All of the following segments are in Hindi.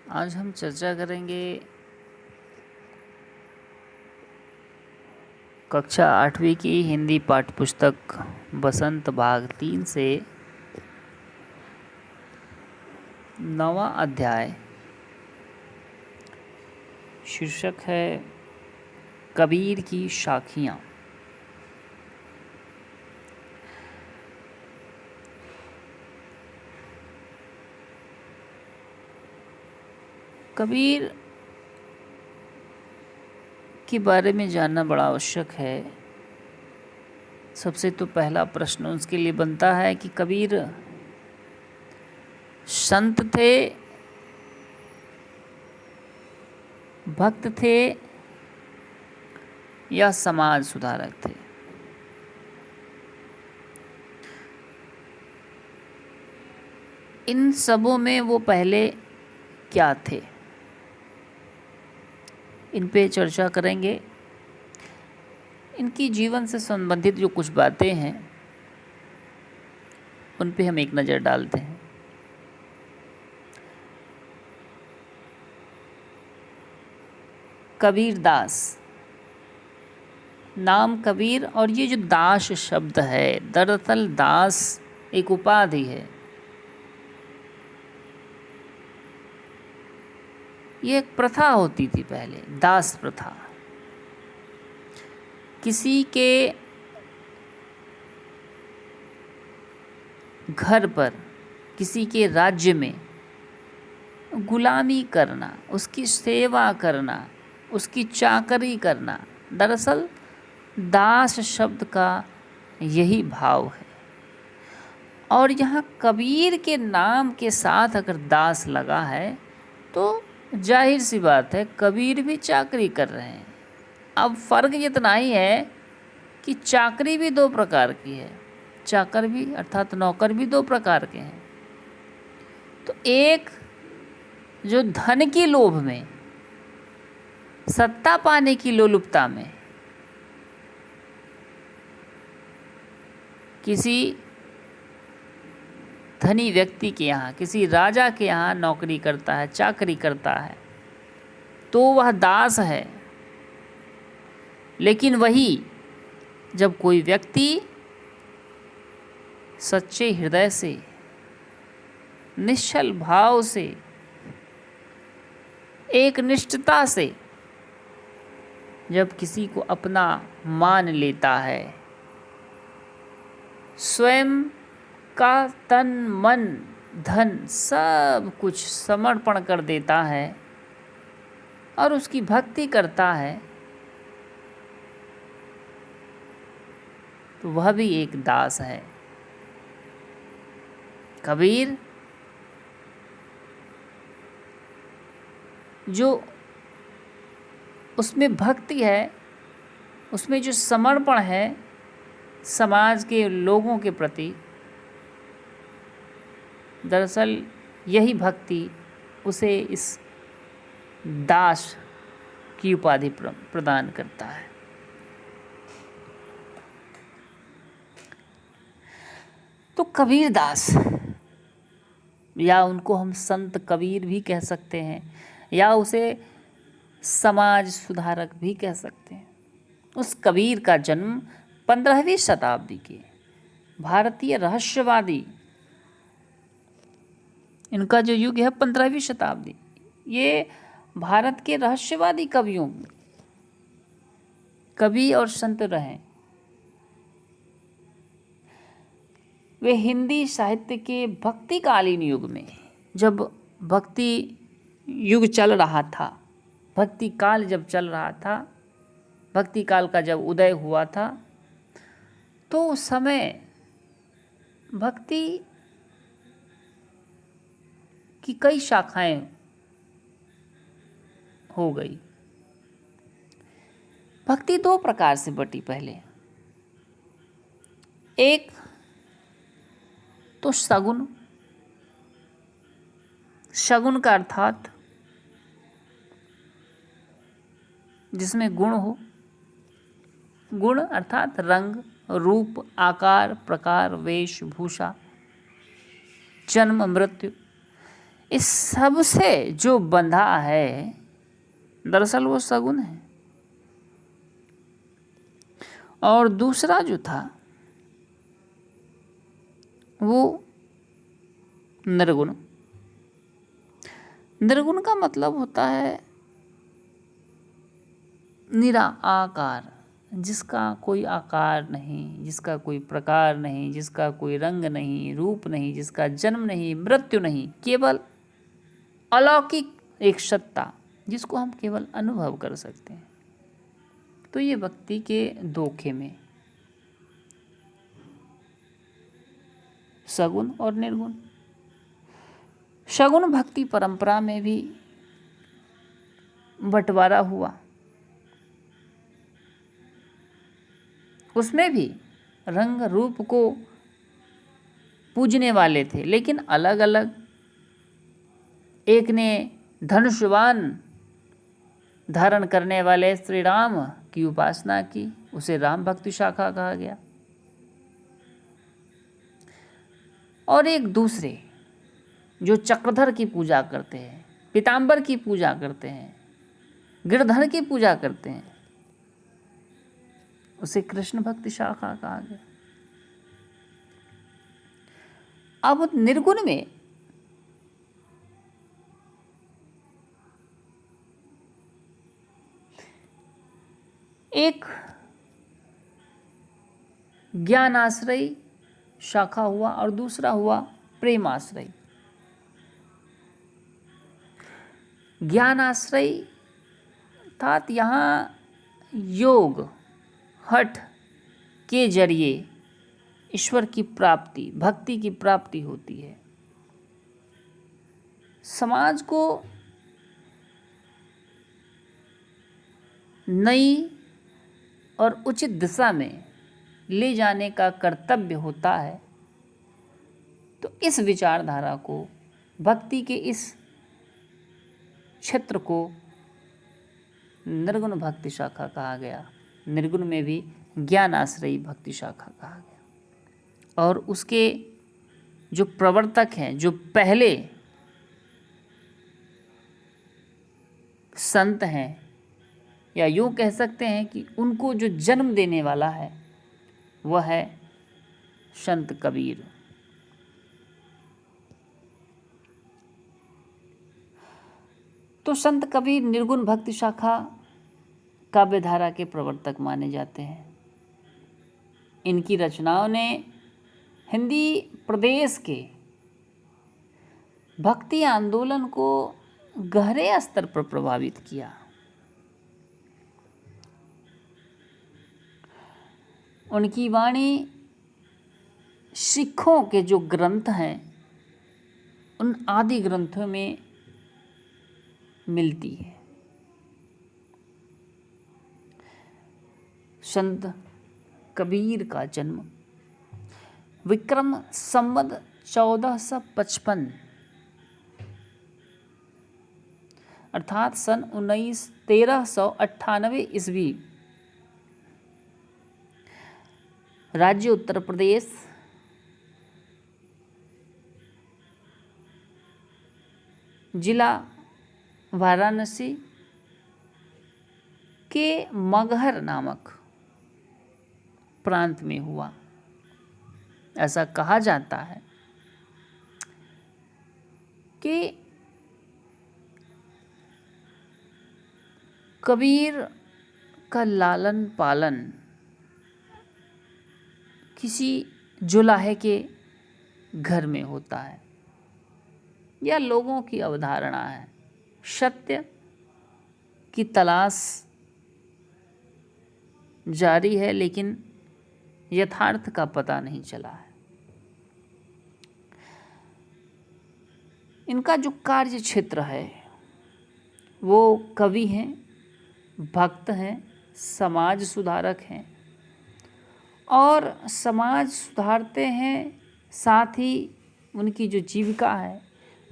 आज हम चर्चा करेंगे कक्षा 8वीं की हिंदी पाठ्य पुस्तक बसंत भाग 3 से 9वां अध्याय। शीर्षक है कबीर की साखियाँ। कबीर के बारे में जानना बड़ा आवश्यक है। सबसे तो पहला प्रश्न उसके लिए बनता है कि कबीर संत थे, भक्त थे या समाज सुधारक थे। इन सबों में वो पहले क्या थे, इन पे चर्चा करेंगे। इनकी जीवन से संबंधित जो कुछ बातें हैं उन पे हम एक नज़र डालते हैं। कबीर दास, नाम कबीर और ये जो दास शब्द है, दरअसल दास एक उपाधि है। ये एक प्रथा होती थी पहले, दास प्रथा। किसी के घर पर, किसी के राज्य में गुलामी करना, उसकी सेवा करना, उसकी चाकरी करना, दरअसल दास शब्द का यही भाव है। और यहाँ कबीर के नाम के साथ अगर दास लगा है तो जाहिर सी बात है कबीर भी चाकरी कर रहे हैं। अब फ़र्क इतना ही है कि चाकरी भी दो प्रकार की है, चाकर भी अर्थात नौकर भी दो प्रकार के हैं। तो एक जो धन की लोभ में, सत्ता पाने की लोलुपता में किसी धनी व्यक्ति के यहाँ, किसी राजा के यहाँ नौकरी करता है, चाकरी करता है, तो वह दास है। लेकिन वही जब कोई व्यक्ति सच्चे हृदय से, निश्चल भाव से, एक निष्ठता से जब किसी को अपना मान लेता है, स्वयं का तन मन धन सब कुछ समर्पण कर देता है और उसकी भक्ति करता है, तो वह भी एक दास है। कबीर जो उसमें भक्ति है, उसमें जो समर्पण है समाज के लोगों के प्रति, दरअसल यही भक्ति उसे इस दास की उपाधि प्रदान करता है। तो कबीर दास, या उनको हम संत कबीर भी कह सकते हैं, या उसे समाज सुधारक भी कह सकते हैं। उस कबीर का जन्म 15वीं शताब्दी के भारतीय रहस्यवादी, इनका जो युग है 15वीं शताब्दी, ये भारत के रहस्यवादी कवियों, कवि और संत रहे। वे हिंदी साहित्य के भक्तिकालीन युग में, जब भक्ति युग चल रहा था, भक्ति काल जब चल रहा था, भक्ति काल का जब उदय हुआ था, तो उस समय भक्ति की कई शाखाएं हो गई। भक्ति दो प्रकार से बटी। पहले एक तो सगुन, शगुन का अर्थात जिसमें गुण हो, गुण अर्थात रंग, रूप, आकार, प्रकार, वेशभूषा, जन्म, मृत्यु, इस सब से जो बंधा है दरअसल वो सगुन है। और दूसरा जो था वो निर्गुण। निर्गुण का मतलब होता है निराकार, जिसका कोई आकार नहीं, जिसका कोई प्रकार नहीं, जिसका कोई रंग नहीं, रूप नहीं, जिसका जन्म नहीं, मृत्यु नहीं, केवल अलौकिक एक सत्ता जिसको हम केवल अनुभव कर सकते हैं। तो ये भक्ति के दो खेमे, सगुण और निर्गुण। सगुण भक्ति परंपरा में भी बंटवारा हुआ, उसमें भी रंग रूप को पूजने वाले थे, लेकिन अलग अलग। एक ने धनुष्यबाण धारण करने वाले श्री राम की उपासना की, उसे राम भक्ति शाखा कहा गया। और एक दूसरे जो चक्रधर की पूजा करते हैं, पीताम्बर की पूजा करते हैं, गिरधर की पूजा करते हैं, उसे कृष्ण भक्ति शाखा कहा गया। अब निर्गुण में एक ज्ञानाश्रयी शाखा हुआ और दूसरा हुआ प्रेमाश्रयी। ज्ञानाश्रयी अर्थात यहाँ योग हठ के जरिए ईश्वर की प्राप्ति, भक्ति की प्राप्ति होती है। समाज को नई और उचित दिशा में ले जाने का कर्तव्य होता है। तो इस विचारधारा को, भक्ति के इस क्षेत्र को निर्गुण भक्ति शाखा कहा गया। निर्गुण में भी ज्ञान आश्रयी भक्ति शाखा कहा गया। और उसके जो प्रवर्तक हैं, जो पहले संत हैं, या यूँ कह सकते हैं कि उनको जो जन्म देने वाला है वह है संत कबीर। तो संत कबीर निर्गुण भक्ति शाखा काव्यधारा के प्रवर्तक माने जाते हैं। इनकी रचनाओं ने हिंदी प्रदेश के भक्ति आंदोलन को गहरे स्तर पर प्रभावित किया। उनकी वाणी सिखों के जो ग्रंथ हैं उन आदि ग्रंथों में मिलती है। संत कबीर का जन्म विक्रम संवत 1455 अर्थात सन 1398 ईस्वी, राज्य उत्तर प्रदेश, जिला वाराणसी के मगहर नामक प्रांत में हुआ। ऐसा कहा जाता है कि कबीर का लालन पालन किसी जुलाहे के घर में होता है। यह लोगों की अवधारणा है। सत्य की तलाश जारी है, लेकिन यथार्थ का पता नहीं चला है। इनका जो कार्य क्षेत्र है वो कवि हैं, भक्त हैं, समाज सुधारक हैं और समाज सुधारते हैं। साथ ही उनकी जो जीविका है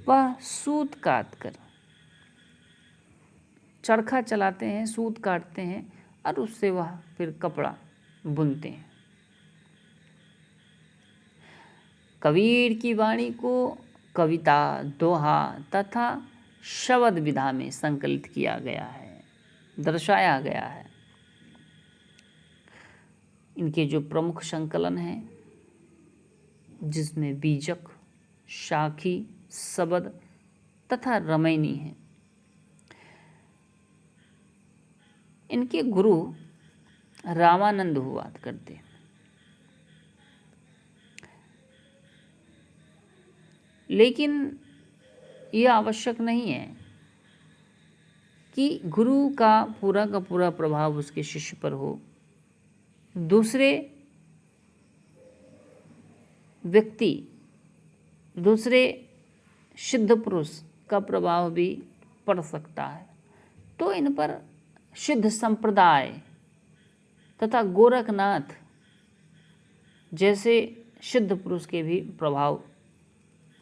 वह सूत काट कर, चरखा चलाते हैं, सूत काटते हैं और उससे वह फिर कपड़ा बुनते हैं। कबीर की वाणी को कविता, दोहा तथा शब्द विधा में संकलित किया गया है, दर्शाया गया है। इनके जो प्रमुख संकलन हैं, जिसमें बीजक, शाखी, शबद तथा रमैनी हैं। इनके गुरु रामानंद हुआ करते हैं। लेकिन यह आवश्यक नहीं है कि गुरु का पूरा प्रभाव उसके शिष्य पर हो। दूसरे व्यक्ति, दूसरे सिद्ध पुरुष का प्रभाव भी पड़ सकता है। तो इन पर सिद्ध संप्रदाय तथा गोरखनाथ जैसे सिद्ध पुरुष के भी प्रभाव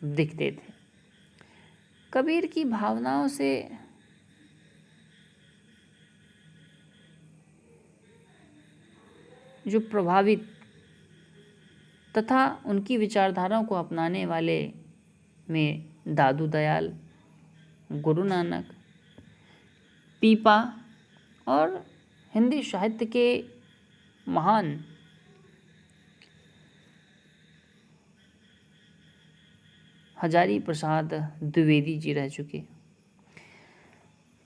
दिखते थे। कबीर की भावनाओं से जो प्रभावित तथा उनकी विचारधाराओं को अपनाने वाले में दादू दयाल, गुरु नानक, पीपा और हिंदी साहित्य के महान हजारी प्रसाद द्विवेदी जी रह चुके।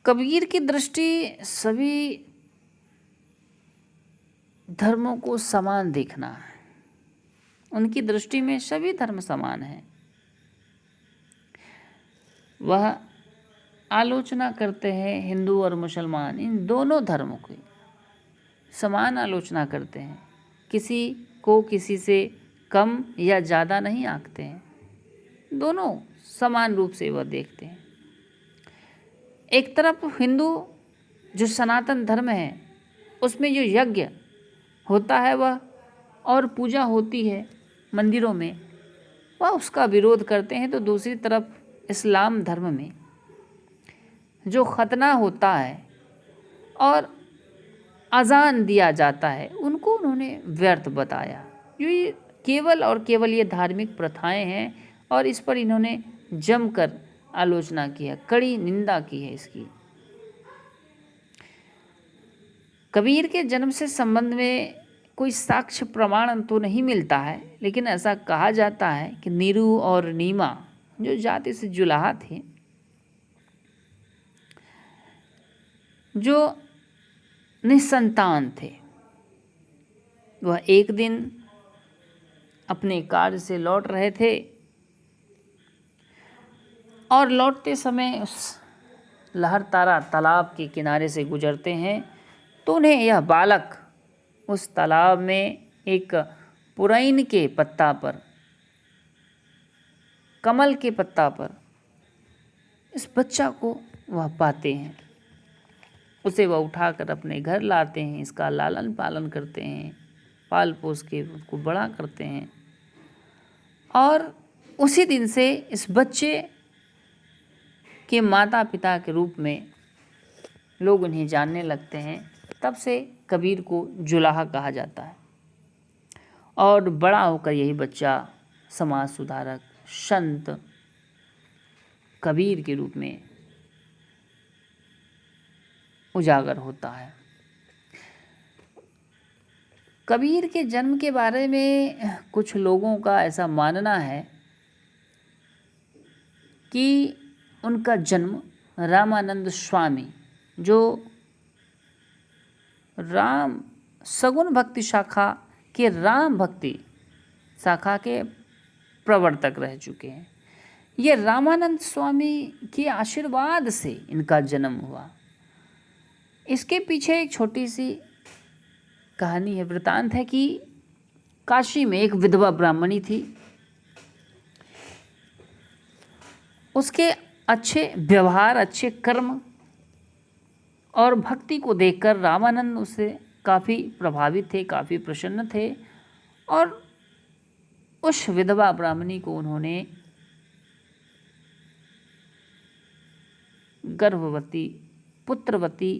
कबीर की दृष्टि सभी धर्मों को समान देखना है। उनकी दृष्टि में सभी धर्म समान हैं। वह आलोचना करते हैं हिंदू और मुसलमान, इन दोनों धर्मों की समान आलोचना करते हैं। किसी को किसी से कम या ज़्यादा नहीं आंकते हैं, दोनों समान रूप से वह देखते हैं। एक तरफ हिंदू जो सनातन धर्म है, उसमें जो यज्ञ होता है वह और पूजा होती है मंदिरों में, वह उसका विरोध करते हैं। तो दूसरी तरफ इस्लाम धर्म में जो खतना होता है और अजान दिया जाता है, उनको उन्होंने व्यर्थ बताया। ये केवल और केवल ये धार्मिक प्रथाएं हैं और इस पर इन्होंने जमकर आलोचना की है, कड़ी निंदा की है इसकी। कबीर के जन्म से संबंध में कोई साक्ष्य प्रमाण तो नहीं मिलता है, लेकिन ऐसा कहा जाता है कि नीरू और नीमा जो जाति से जुलाहा थे, जो निसंतान थे, वह एक दिन अपने कार्य से लौट रहे थे और लौटते समय उस लहरतारा तालाब के किनारे से गुजरते हैं तो उन्हें यह बालक उस तालाब में एक पुरैन के पत्ता पर, कमल के पत्ता पर इस बच्चा को वह पाते हैं। उसे वह उठाकर अपने घर लाते हैं, इसका लालन पालन करते हैं, पाल पोस के उसको बड़ा करते हैं और उसी दिन से इस बच्चे के माता पिता के रूप में लोग उन्हें जानने लगते हैं। तब से कबीर को जुलाहा कहा जाता है और बड़ा होकर यही बच्चा समाज सुधारक, संत कबीर के रूप में उजागर होता है। कबीर के जन्म के बारे में कुछ लोगों का ऐसा मानना है कि उनका जन्म रामानंद स्वामी, जो राम सगुण भक्ति शाखा के राम भक्ति शाखा के प्रवर्तक रह चुके हैं, ये रामानंद स्वामी के आशीर्वाद से इनका जन्म हुआ। इसके पीछे एक छोटी सी कहानी है, वृतांत है कि काशी में एक विधवा ब्राह्मणी थी। उसके अच्छे व्यवहार, अच्छे कर्म और भक्ति को देखकर रामानंद उससे काफ़ी प्रभावित थे, काफ़ी प्रसन्न थे और उस विधवा ब्राह्मणी को उन्होंने गर्भवती, पुत्रवती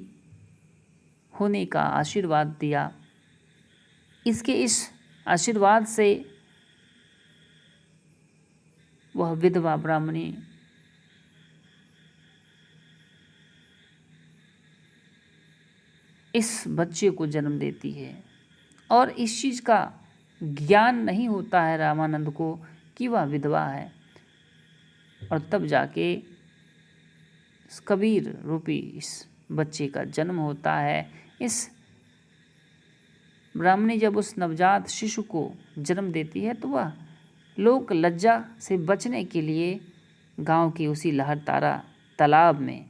होने का आशीर्वाद दिया। इस आशीर्वाद से वह विधवा ब्राह्मणी इस बच्चे को जन्म देती है और इस चीज़ का ज्ञान नहीं होता है रामानंद को कि वह विधवा है, और तब जाके कबीर रूपी इस बच्चे का जन्म होता है। इस ब्राह्मणी जब उस नवजात शिशु को जन्म देती है तो वह लोक लज्जा से बचने के लिए गांव की उसी लहरतारा तालाब में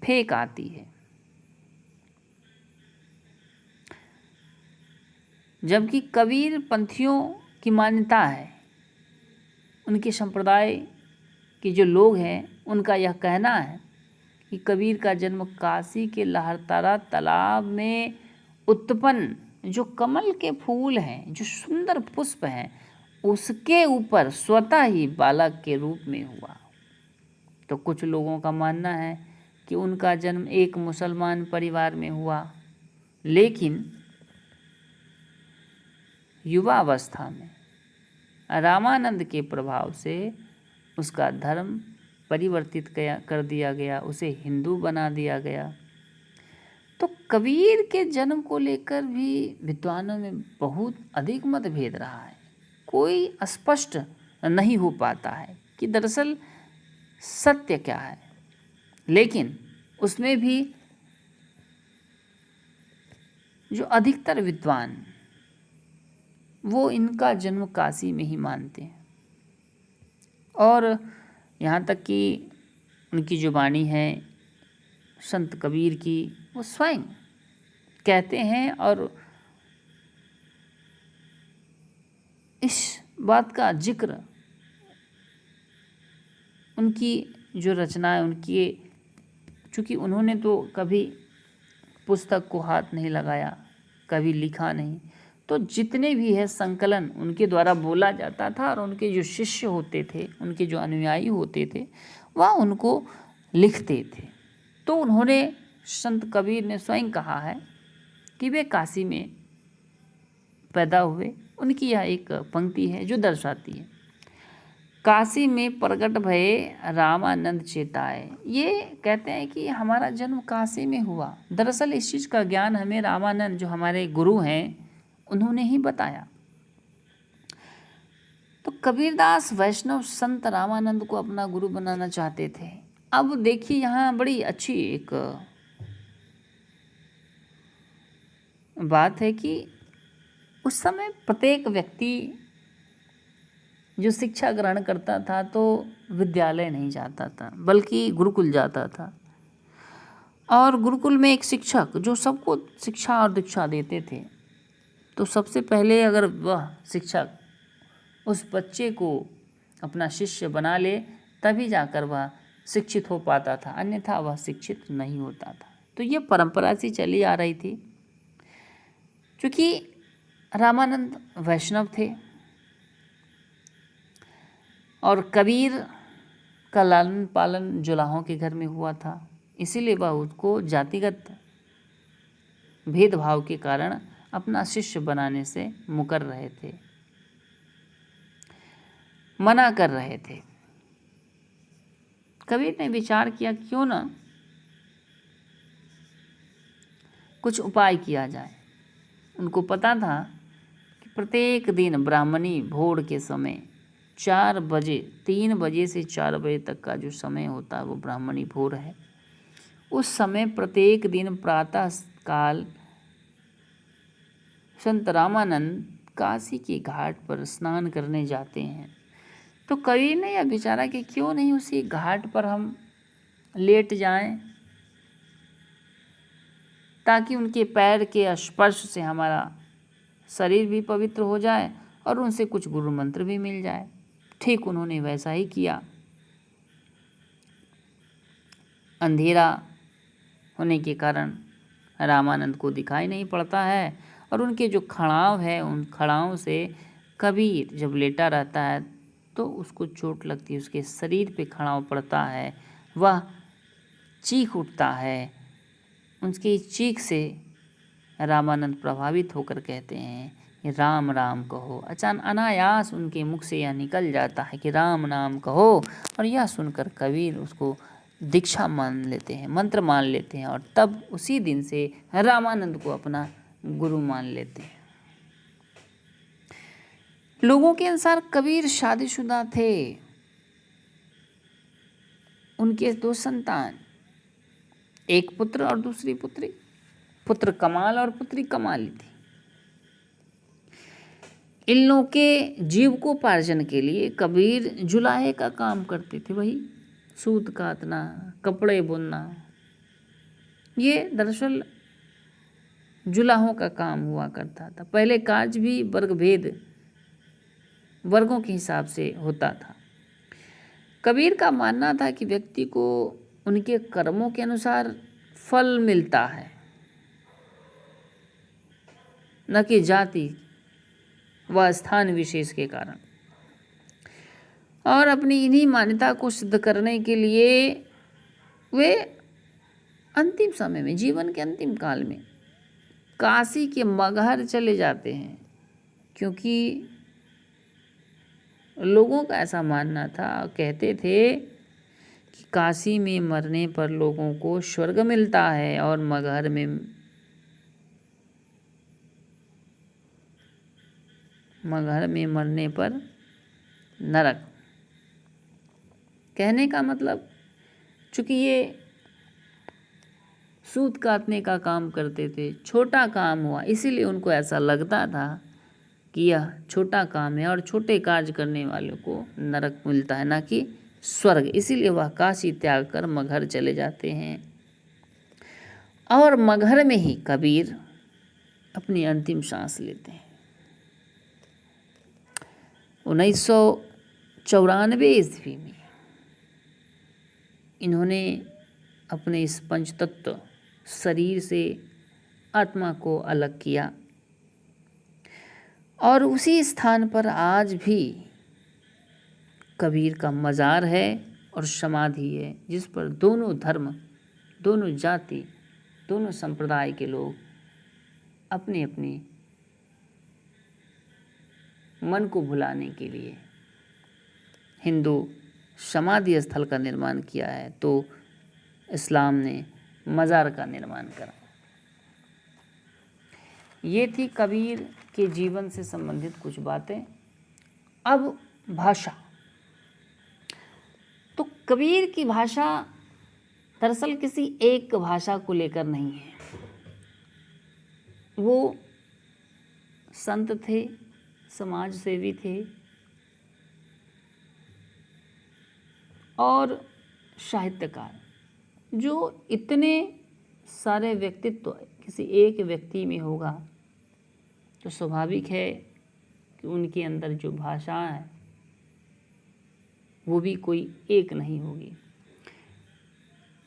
फेंक आती है। जबकि कबीर पंथियों की मान्यता है, उनके संप्रदाय के जो लोग हैं उनका यह कहना है कि कबीर का जन्म काशी के लहरतारा तालाब में उत्पन्न जो कमल के फूल हैं, जो सुंदर पुष्प हैं, उसके ऊपर स्वतः ही बालक के रूप में हुआ। तो कुछ लोगों का मानना है कि उनका जन्म एक मुसलमान परिवार में हुआ, लेकिन युवावस्था में रामानंद के प्रभाव से उसका धर्म परिवर्तित कर दिया गया, उसे हिंदू बना दिया गया। तो कबीर के जन्म को लेकर भी विद्वानों में बहुत अधिक मतभेद रहा है। कोई स्पष्ट नहीं हो पाता है कि दरअसल सत्य क्या है, लेकिन उसमें भी जो अधिकतर विद्वान वो इनका जन्म काशी में ही मानते हैं। और यहाँ तक कि उनकी जो वाणी है संत कबीर की, वो स्वयं कहते हैं और इस बात का जिक्र उनकी जो रचनाएं उनकी, चूँकि उन्होंने तो कभी पुस्तक को हाथ नहीं लगाया, कभी लिखा नहीं, तो जितने भी है संकलन उनके द्वारा बोला जाता था और उनके जो शिष्य होते थे, उनके जो अनुयायी होते थे, वह उनको लिखते थे। तो उन्होंने, संत कबीर ने स्वयं कहा है कि वे काशी में पैदा हुए। उनकी यह एक पंक्ति है जो दर्शाती है, काशी में प्रकट भये रामानंद चेताए। ये कहते हैं कि हमारा जन्म काशी में हुआ। दरअसल इस चीज़ का ज्ञान हमें रामानंद जो हमारे गुरु हैं उन्होंने ही बताया। तो कबीरदास वैष्णव संत रामानंद को अपना गुरु बनाना चाहते थे। अब देखिए यहाँ बड़ी अच्छी एक बात है कि उस समय प्रत्येक व्यक्ति जो शिक्षा ग्रहण करता था तो विद्यालय नहीं जाता था, बल्कि गुरुकुल जाता था। और गुरुकुल में एक शिक्षक जो सबको शिक्षा और दीक्षा देते थे, तो सबसे पहले अगर वह शिक्षक उस बच्चे को अपना शिष्य बना ले तभी जाकर वह शिक्षित हो पाता था, अन्यथा वह शिक्षित नहीं होता था। तो ये परंपरा सी चली आ रही थी। क्योंकि रामानंद वैष्णव थे और कबीर का लालन पालन जुलाहों के घर में हुआ था, इसीलिए वह उसको जातिगत भेदभाव के कारण अपना शिष्य बनाने से मुकर रहे थे, मना कर रहे थे। कबीर ने विचार किया क्यों ना कुछ उपाय किया जाए। उनको पता था कि प्रत्येक दिन ब्राह्मणी भोर के समय 4 बजे, 3 बजे से 4 बजे तक का जो समय होता है वो ब्राह्मणी भोर है। उस समय प्रत्येक दिन प्रातः काल संत रामानंद काशी के घाट पर स्नान करने जाते हैं। तो कबीर ने यह विचारा कि क्यों नहीं उसी घाट पर हम लेट जाएं, ताकि उनके पैर के स्पर्श से हमारा शरीर भी पवित्र हो जाए और उनसे कुछ गुरु मंत्र भी मिल जाए। ठीक उन्होंने वैसा ही किया। अंधेरा होने के कारण रामानंद को दिखाई नहीं पड़ता है और उनके जो खड़ाव है उन खड़ावों से कबीर जब लेटा रहता है तो उसको चोट लगती है, उसके शरीर पे खड़ाव पड़ता है, वह चीख उठता है। उनकी चीख से रामानंद प्रभावित होकर कहते हैं कि राम राम कहो। अचानक अनायास उनके मुख से यह निकल जाता है कि राम नाम कहो, और यह सुनकर कबीर उसको दीक्षा मान लेते हैं, मंत्र मान लेते हैं, और तब उसी दिन से रामानंद को अपना गुरु मान लेते हैं। लोगों के अनुसार कबीर शादीशुदा थे। उनके 2 संतान, एक पुत्र और दूसरी पुत्री। पुत्र कमाल और पुत्री कमाली थी। इन लोगों के जीविकोपार्जन के लिए कबीर जुलाहे का काम करते थे, वही सूत काटना, कपड़े बुनना। ये दरअसल जुलाहों का काम हुआ करता था। पहले कार्य भी वर्गों के हिसाब से होता था। कबीर का मानना था कि व्यक्ति को उनके कर्मों के अनुसार फल मिलता है, न कि जाति व स्थान विशेष के कारण। और अपनी इन्हीं मान्यता को सिद्ध करने के लिए वे अंतिम समय में, जीवन के अंतिम काल में काशी के मगहर चले जाते हैं, क्योंकि लोगों का ऐसा मानना था, कहते थे कि काशी में मरने पर लोगों को स्वर्ग मिलता है और मगहर में मरने पर नरक। कहने का मतलब, चूँकि ये सूत काटने का काम करते थे, छोटा काम हुआ, इसीलिए उनको ऐसा लगता था कि यह छोटा काम है और छोटे कार्य करने वालों को नरक मिलता है, ना कि स्वर्ग। इसीलिए वह काशी त्याग कर मगहर चले जाते हैं। और मगहर में ही कबीर अपनी अंतिम सांस लेते हैं। 1994 ईस्वी में इन्होंने अपने इस पंचतत्व शरीर से आत्मा को अलग किया, और उसी स्थान पर आज भी कबीर का मज़ार है और समाधि है, जिस पर दोनों धर्म, दोनों जाति, दोनों संप्रदाय के लोग अपने अपने मन को भुलाने के लिए हिंदू समाधि स्थल का निर्माण किया है, तो इस्लाम ने मज़ार का निर्माण करा। ये थी कबीर के जीवन से संबंधित कुछ बातें। अब भाषा, तो कबीर की भाषा दरअसल किसी एक भाषा को लेकर नहीं है। वो संत थे, समाज सेवी थे और साहित्यकार। जो इतने सारे व्यक्तित्व किसी एक व्यक्ति में होगा, तो स्वाभाविक है कि उनके अंदर जो भाषा है वो भी कोई एक नहीं होगी।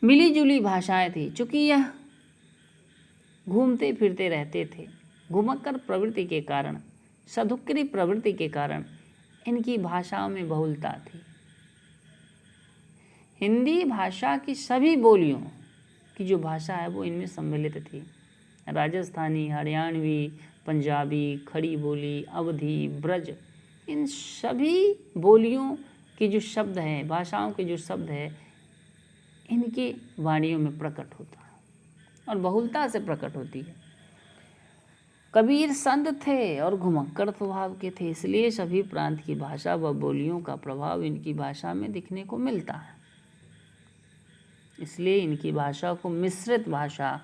मिली जुली भाषाएं थी। चूँकि यह घूमते फिरते रहते थे, घुमक्कर प्रवृत्ति के कारण, सदुक्री प्रवृत्ति के कारण इनकी भाषाओं में बहुलता थी। हिंदी भाषा की सभी बोलियों की जो भाषा है वो इनमें सम्मिलित थी। राजस्थानी, हरियाणवी, पंजाबी, खड़ी बोली, अवधी, ब्रज, इन सभी बोलियों के जो शब्द हैं, भाषाओं के जो शब्द हैं, इनकी वाणियों में प्रकट होता है और बहुलता से प्रकट होती है। कबीर संत थे और घुमक्कड़ स्वभाव के थे, इसलिए सभी प्रांत की भाषा व बोलियों का प्रभाव इनकी भाषा में दिखने को मिलता है। इसलिए इनकी भाषा को मिश्रित भाषा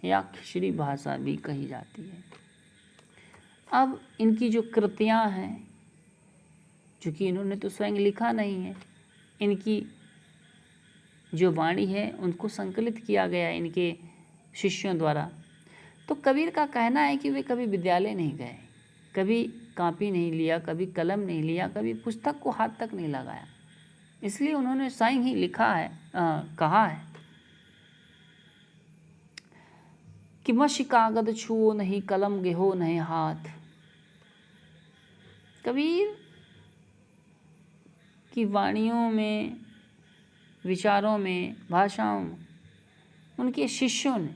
या खिचड़ी भाषा भी कही जाती है। अब इनकी जो कृतियाँ हैं, चूँकि इन्होंने तो स्वयं लिखा नहीं है, इनकी जो वाणी है उनको संकलित किया गया इनके शिष्यों द्वारा। तो कबीर का कहना है कि वे कभी विद्यालय नहीं गए, कभी कॉपी नहीं लिया, कभी कलम नहीं लिया, कभी पुस्तक को हाथ तक नहीं लगाया। इसलिए उन्होंने स्वयं ही कहा है कि मशी कागद छुओ नहीं, कलम गेहो नहीं हाथ। कबीर की वाणियों में, विचारों में, भाषाओं में उनके शिष्यों ने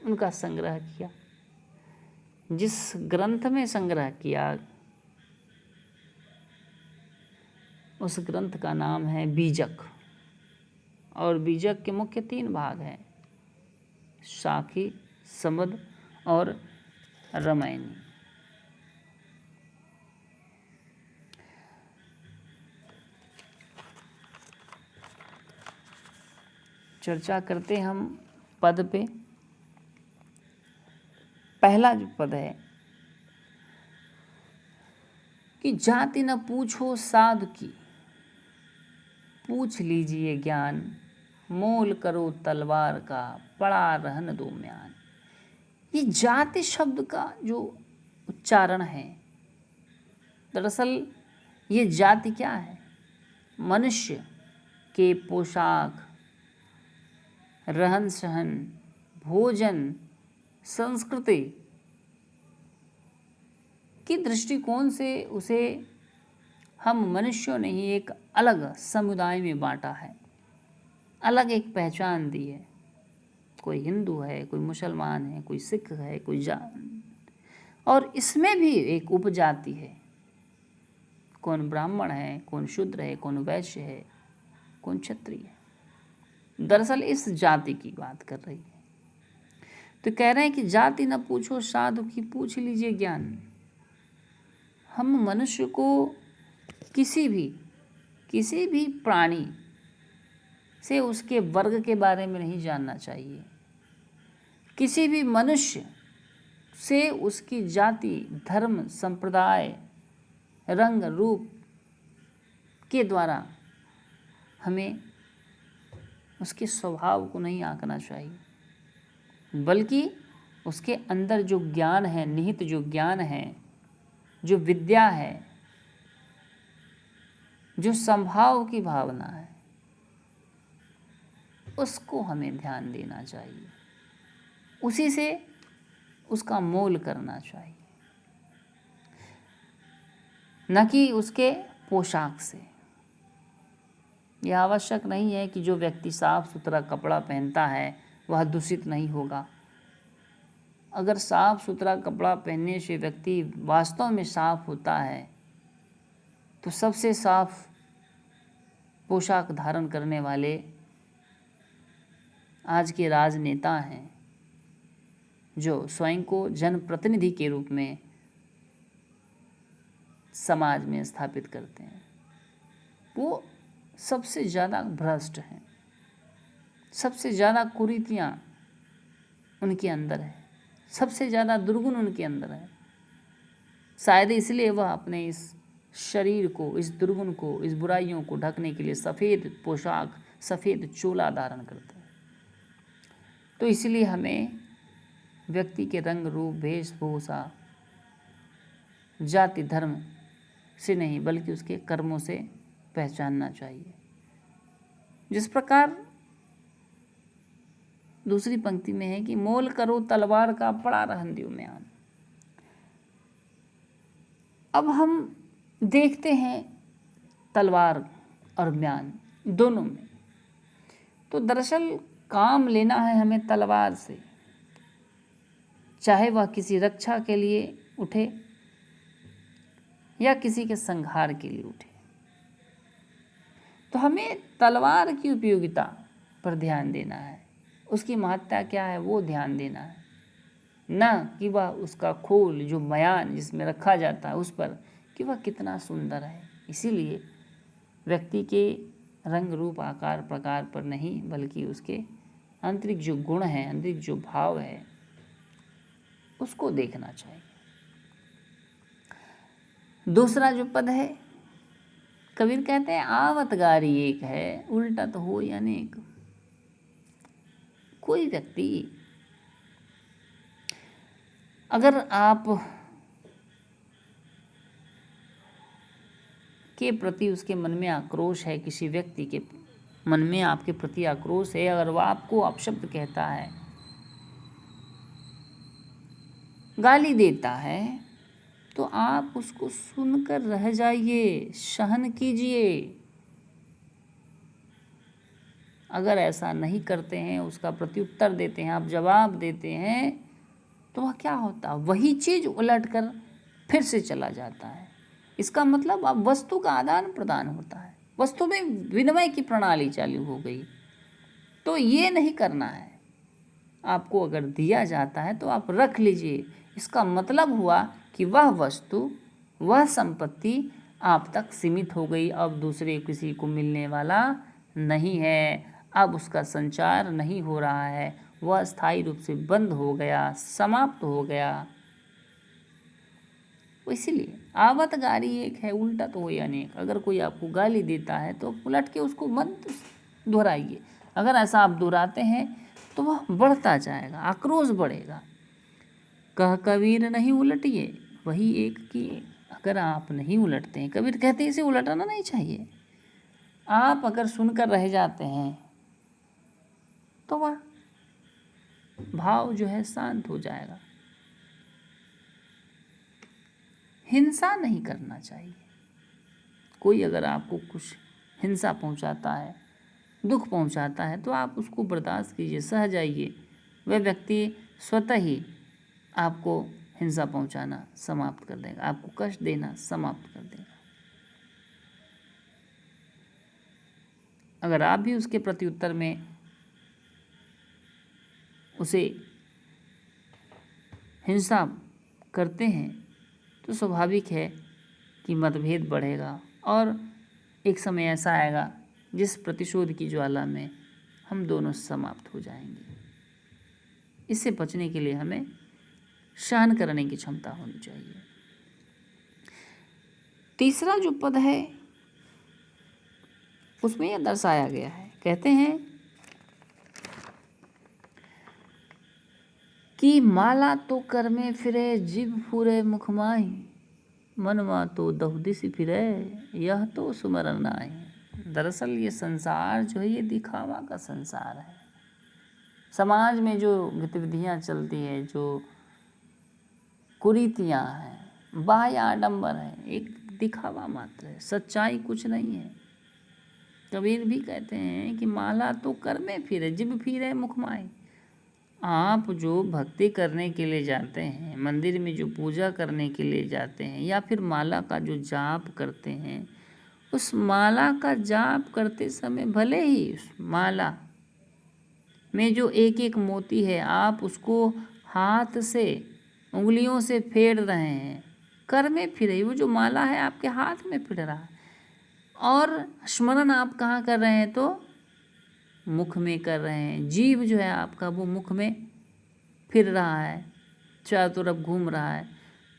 उनका संग्रह किया। जिस ग्रंथ में संग्रह किया उस ग्रंथ का नाम है बीजक। और बीजक के मुख्य 3 भाग हैं, साखी, समद और रामायणी। चर्चा करते हम पद पे। पहला जो पद है कि जाति न पूछो साधु की, पूछ लीजिए ज्ञान, मोल करो तलवार का, पड़ा रहन दो म्यान। ये जाति शब्द का जो उच्चारण है, दरअसल ये जाति क्या है? मनुष्य के पोशाक, रहन सहन, भोजन, संस्कृति की दृष्टिकोण से उसे हम मनुष्यों ने ही एक अलग समुदाय में बांटा है, अलग एक पहचान दी है। कोई हिंदू है, कोई मुसलमान है, कोई सिख है, कोई जान, और इसमें भी एक उपजाति है। कौन ब्राह्मण है, कौन शूद्र है, कौन वैश्य है, कौन क्षत्रिय है। दरअसल इस जाति की बात कर रही है। तो कह रहे हैं कि जाति न पूछो साधु की, पूछ लीजिए ज्ञान। हम मनुष्य को किसी भी प्राणी से उसके वर्ग के बारे में नहीं जानना चाहिए। किसी भी मनुष्य से उसकी जाति, धर्म, संप्रदाय, रंग, रूप के द्वारा हमें उसके स्वभाव को नहीं आंकना चाहिए, बल्कि उसके अंदर जो ज्ञान है, निहित जो ज्ञान है, जो विद्या है, जो संभाव की भावना है, उसको हमें ध्यान देना चाहिए, उसी से उसका मोल करना चाहिए, न कि उसके पोशाक से। यह आवश्यक नहीं है कि जो व्यक्ति साफ सुथरा कपड़ा पहनता है वह दूषित नहीं होगा। अगर साफ सुथरा कपड़ा पहनने से व्यक्ति वास्तव में साफ होता है तो सबसे साफ पोशाक धारण करने वाले आज के राजनेता हैं, जो स्वयं को जनप्रतिनिधि के रूप में समाज में स्थापित करते हैं। वो सबसे ज़्यादा भ्रष्ट हैं, सबसे ज़्यादा कुरीतियाँ उनके अंदर है, सबसे ज़्यादा दुर्गुण उनके अंदर है। शायद इसलिए वह अपने इस शरीर को, इस दुर्गुण को, इस बुराइयों को ढकने के लिए सफ़ेद पोशाक, सफ़ेद चोला धारण करते हैं। तो इसलिए हमें व्यक्ति के रंग, रूप, वेशभूषा, जाति, धर्म से नहीं बल्कि उसके कर्मों से पहचानना चाहिए। जिस प्रकार दूसरी पंक्ति में है कि मोल करो तलवार का, पड़ा रहन दो म्यान। अब हम देखते हैं तलवार और म्यान दोनों में। तो दरअसल काम लेना है हमें तलवार से, चाहे वह किसी रक्षा के लिए उठे या किसी के संहार के लिए उठे। तो हमें तलवार की उपयोगिता पर ध्यान देना है, उसकी महत्ता क्या है वो ध्यान देना है, न कि वह उसका खोल, जो मयान जिसमें रखा जाता है, उस पर कि वह कितना सुंदर है। इसीलिए व्यक्ति के रंग, रूप, आकार, प्रकार पर नहीं बल्कि उसके आंतरिक जो गुण है, आंतरिक जो भाव है, उसको देखना चाहिए। दूसरा जो पद है, कबीर कहते हैं आवत गारी एक है, उल्टा तो हो अनेक। कोई व्यक्ति अगर आप के प्रति उसके मन में आक्रोश है, किसी व्यक्ति के मन में आपके प्रति आक्रोश है, अगर वह आपको अपशब्द कहता है, गाली देता है, तो आप उसको सुनकर रह जाइए, सहन कीजिए। अगर ऐसा नहीं करते हैं, उसका प्रत्युत्तर देते हैं, आप जवाब देते हैं, तो वह क्या होता, वही चीज़ उलट कर फिर से चला जाता है। इसका मतलब अब वस्तु का आदान प्रदान होता है, वस्तु में विनिमय की प्रणाली चालू हो गई। तो ये नहीं करना है। आपको अगर दिया जाता है तो आप रख लीजिए। इसका मतलब हुआ कि वह वस्तु, वह संपत्ति आप तक सीमित हो गई, अब दूसरे किसी को मिलने वाला नहीं है, अब उसका संचार नहीं हो रहा है, वह स्थायी रूप से बंद हो गया, समाप्त हो गया। इसीलिए आवत गारी एक है, उल्टा तो वही अनेक। अगर कोई आपको गाली देता है तो उलट के उसको मत दोहराइए। अगर ऐसा आप दोहराते हैं तो वह बढ़ता जाएगा, आक्रोश बढ़ेगा। कह कबीर नहीं उलटिए, वही एक की अगर आप नहीं उलटते हैं, कबीर कहते हैं इसे उलटना नहीं चाहिए। आप अगर सुनकर रह जाते हैं तो वह भाव जो है शांत हो जाएगा। हिंसा नहीं करना चाहिए। कोई अगर आपको कुछ हिंसा पहुंचाता है, दुख पहुंचाता है, तो आप उसको बर्दाश्त कीजिए, सह जाइए। वह व्यक्ति स्वतः ही आपको हिंसा पहुंचाना समाप्त कर देगा, आपको कष्ट देना समाप्त कर देगा। अगर आप भी उसके प्रत्युत्तर में उसे हिंसा करते हैं तो स्वाभाविक है कि मतभेद बढ़ेगा और एक समय ऐसा आएगा जिस प्रतिशोध की ज्वाला में हम दोनों समाप्त हो जाएंगे। इससे बचने के लिए हमें सहन करने की क्षमता होनी चाहिए। तीसरा जो पद है उसमें यह दर्शाया गया है, कहते हैं कि माला तो कर में फिरे, जिभ फूरे मुख माही, मनवा तो दहुदिश फिरे, यह तो सुमरन नाई। दरअसल ये संसार जो है ये दिखावा का संसार है। समाज में जो गतिविधियाँ चलती है, जो कुरीतियाँ हैं, बाह्य आडंबर है, एक दिखावा मात्र है, सच्चाई कुछ नहीं है। कबीर भी कहते हैं कि माला तो कर में फिरे, जिभ फिरे मुख माही। आप जो भक्ति करने के लिए जाते हैं, मंदिर में जो पूजा करने के लिए जाते हैं, या फिर माला का जो जाप करते हैं, उस माला का जाप करते समय भले ही उस माला में जो एक एक मोती है आप उसको हाथ से, उंगलियों से फेर रहे हैं, कर में फिरे, वो जो माला है आपके हाथ में फिर रहा है, और स्मरण आप कहाँ कर रहे हैं, तो मुख में कर रहे हैं। जीव जो है आपका वो मुख में फिर रहा है, चारों तरफ घूम रहा है।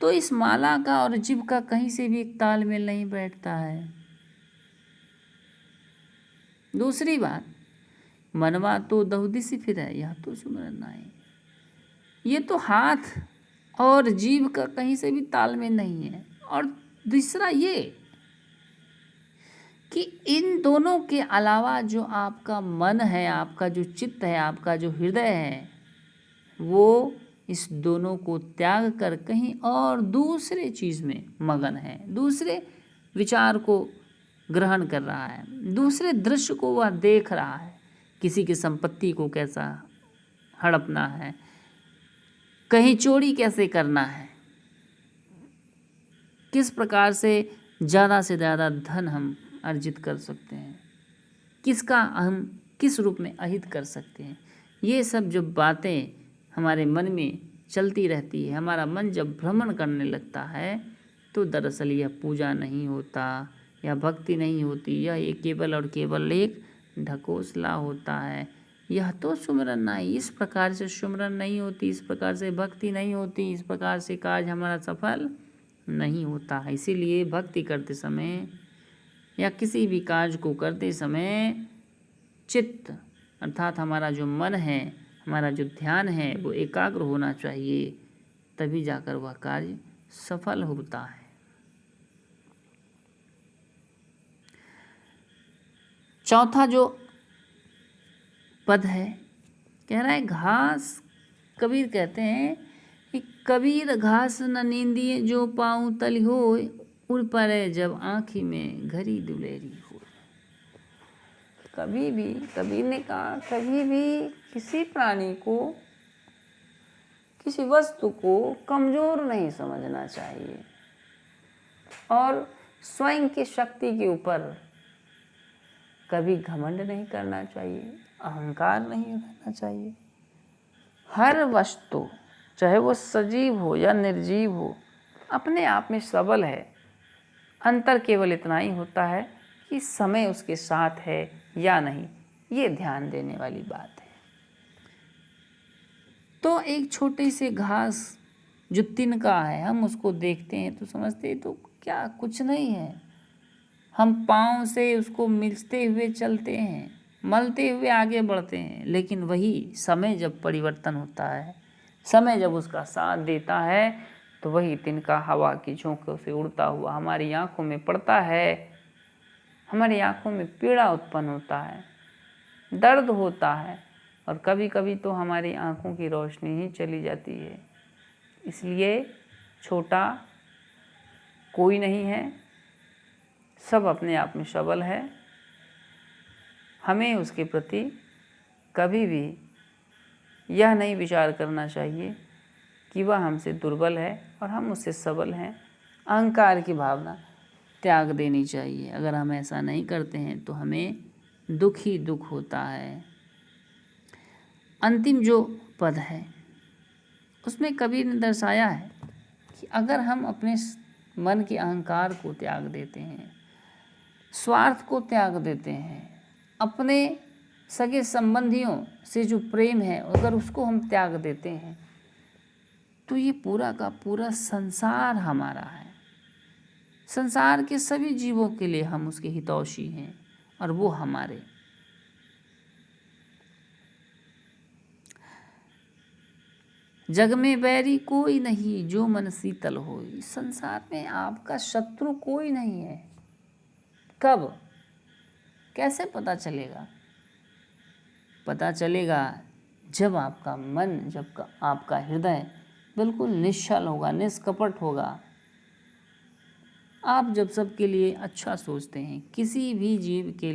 तो इस माला का और जीव का कहीं से भी एक तालमेल नहीं बैठता है। दूसरी बात, मनवा तो दहुदिश फिरे, यह तो सुमरन नाई। ये तो हाथ और जीव का कहीं से भी तालमेल नहीं है। और दूसरा ये कि इन दोनों के अलावा जो आपका मन है, आपका जो चित्त है, आपका जो हृदय है, वो इस दोनों को त्याग कर कहीं और दूसरे चीज़ में मगन है, दूसरे विचार को ग्रहण कर रहा है, दूसरे दृश्य को वह देख रहा है। किसी की संपत्ति को कैसा हड़पना है, कहीं चोरी कैसे करना है, किस प्रकार से ज़्यादा धन हम अर्जित कर सकते हैं, किसका हम किस रूप में अहित कर सकते हैं। ये सब जो बातें हमारे मन में चलती रहती है, हमारा मन जब भ्रमण करने लगता है, तो दरअसल यह पूजा नहीं होता, यह भक्ति नहीं होती, यह केवल और केवल एक ढकोसला होता है। यह तो सुमरन नाई। इस प्रकार से सुमरन नहीं होती, इस प्रकार से भक्ति नहीं होती, इस प्रकार से कार्य हमारा सफल नहीं होता है। इसीलिए भक्ति करते समय या किसी भी कार्य को करते समय चित्त अर्थात हमारा जो मन है, हमारा जो ध्यान है, वो एकाग्र होना चाहिए, तभी जाकर वह कार्य सफल होता है। चौथा जो पद है, कह रहा है घास, कबीर कहते हैं कि कबीर घास न नींदिए, जो पाऊँ तल होय, उड़ पड़े जब आँखी में घड़ी दुलेरी हो। कभी भी, कबीर ने कहा, कभी भी किसी प्राणी को किसी वस्तु को कमज़ोर नहीं समझना चाहिए और स्वयं की शक्ति के ऊपर कभी घमंड नहीं करना चाहिए, अहंकार नहीं रहना चाहिए। हर वस्तु चाहे वो सजीव हो या निर्जीव हो अपने आप में सबल है। अंतर केवल इतना ही होता है कि समय उसके साथ है या नहीं, ये ध्यान देने वाली बात है। तो एक छोटी सी घास जो तिनका है, हम उसको देखते हैं तो समझते हैं तो क्या कुछ नहीं है। हम पाँव से उसको मिलते हुए चलते हैं, मलते हुए आगे बढ़ते हैं, लेकिन वही समय जब परिवर्तन होता है, समय जब उसका साथ देता है, तो वही तिनका हवा की झोंकों से उड़ता हुआ हमारी आंखों में पड़ता है। हमारी आंखों में पीड़ा उत्पन्न होता है, दर्द होता है और कभी कभी तो हमारी आंखों की रोशनी ही चली जाती है। इसलिए छोटा कोई नहीं है, सब अपने आप में सबल है। हमें उसके प्रति कभी भी यह नहीं विचार करना चाहिए कि वह हमसे दुर्बल है और हम उससे सबल हैं। अहंकार की भावना त्याग देनी चाहिए। अगर हम ऐसा नहीं करते हैं तो हमें दुख ही दुख होता है। अंतिम जो पद है उसमें कबीर ने दर्शाया है कि अगर हम अपने मन के अहंकार को त्याग देते हैं, स्वार्थ को त्याग देते हैं, अपने सगे संबंधियों से जो प्रेम है अगर उसको हम त्याग देते हैं, तो ये पूरा का पूरा संसार हमारा है। संसार के सभी जीवों के लिए हम उसके हितैषी हैं और वो हमारे। जग में बैरी कोई नहीं जो मन शीतल होई। संसार में आपका शत्रु कोई नहीं है। कब, कैसे पता चलेगा? पता चलेगा जब आपका मन, जब आपका हृदय बिल्कुल निश्चल होगा, निष्कपट होगा। आप जब सबके लिए अच्छा सोचते हैं, किसी भी जीव के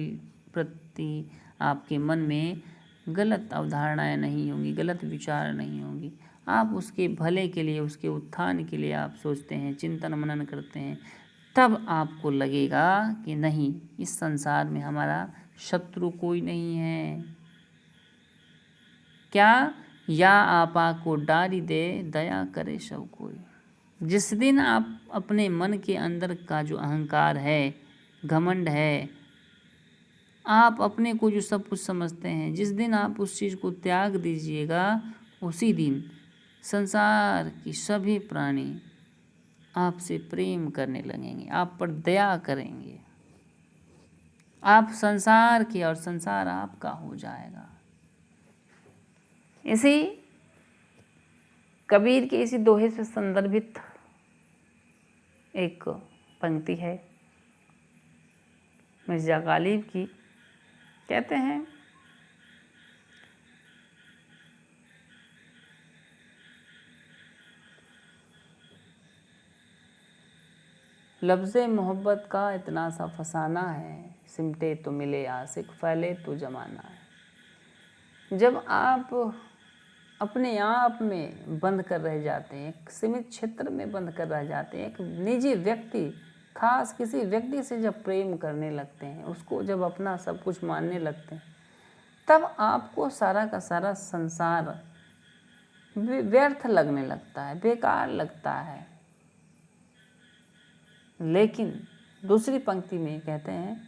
प्रति आपके मन में गलत अवधारणाएं नहीं होंगी, गलत विचार नहीं होंगी, आप उसके भले के लिए, उसके उत्थान के लिए आप सोचते हैं, चिंतन मनन करते हैं, तब आपको लगेगा कि नहीं, इस संसार में हमारा शत्रु कोई नहीं है। क्या? या आपा को डारी दे दया करे सब कोई। जिस दिन आप अपने मन के अंदर का जो अहंकार है, घमंड है, आप अपने को जो सब कुछ समझते हैं, जिस दिन आप उस चीज़ को त्याग दीजिएगा, उसी दिन संसार की सभी प्राणी आपसे प्रेम करने लगेंगे, आप पर दया करेंगे। आप संसार के और संसार आपका हो जाएगा। इसी कबीर के इसी दोहे से संदर्भित एक पंक्ति है मिर्ज़ा गालिब की। कहते हैं, लफ्ज़े मोहब्बत का इतना सा फसाना है, सिमटे तो मिले आशिक, फैले तो जमाना है। जब आप अपने आप में बंद कर रह जाते हैं, एक सीमित क्षेत्र में बंद कर रह जाते हैं, एक निजी व्यक्ति, खास किसी व्यक्ति से जब प्रेम करने लगते हैं, उसको जब अपना सब कुछ मानने लगते हैं, तब आपको सारा का सारा संसार व्यर्थ लगने लगता है, बेकार लगता है। लेकिन दूसरी पंक्ति में कहते हैं,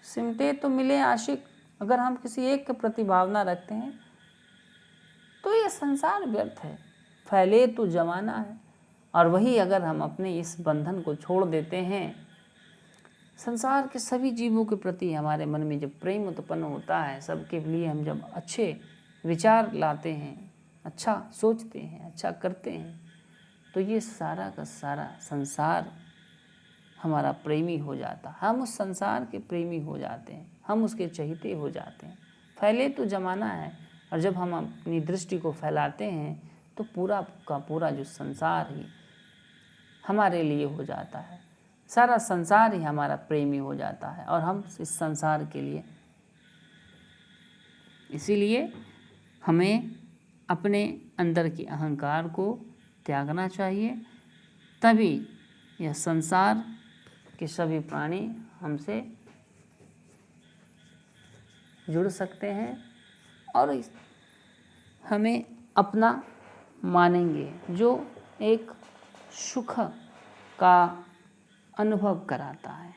सिमटे तो मिले आशिक। अगर हम किसी एक के प्रति भावना रखते हैं तो ये संसार व्यर्थ है, फैले तो जमाना है। और वही अगर हम अपने इस बंधन को छोड़ देते हैं, संसार के सभी जीवों के प्रति हमारे मन में जब प्रेम उत्पन्न होता है, सबके लिए हम जब अच्छे विचार लाते हैं, अच्छा सोचते हैं, अच्छा करते हैं, तो ये सारा का सारा संसार हमारा प्रेमी हो जाता। हम उस संसार के प्रेमी हो जाते हैं, हम उसके चहेते हो जाते हैं। फैले तो जमाना है, और जब हम अपनी दृष्टि को फैलाते हैं तो पूरा का पूरा जो संसार ही हमारे लिए हो जाता है, सारा संसार ही हमारा प्रेमी हो जाता है और हम इस संसार के लिए इसीलिए हमें अपने अंदर के अहंकार को त्यागना चाहिए, तभी यह संसार के सभी प्राणी हमसे जुड़ सकते हैं और हमें अपना मानेंगे, जो एक सुख का अनुभव कराता है।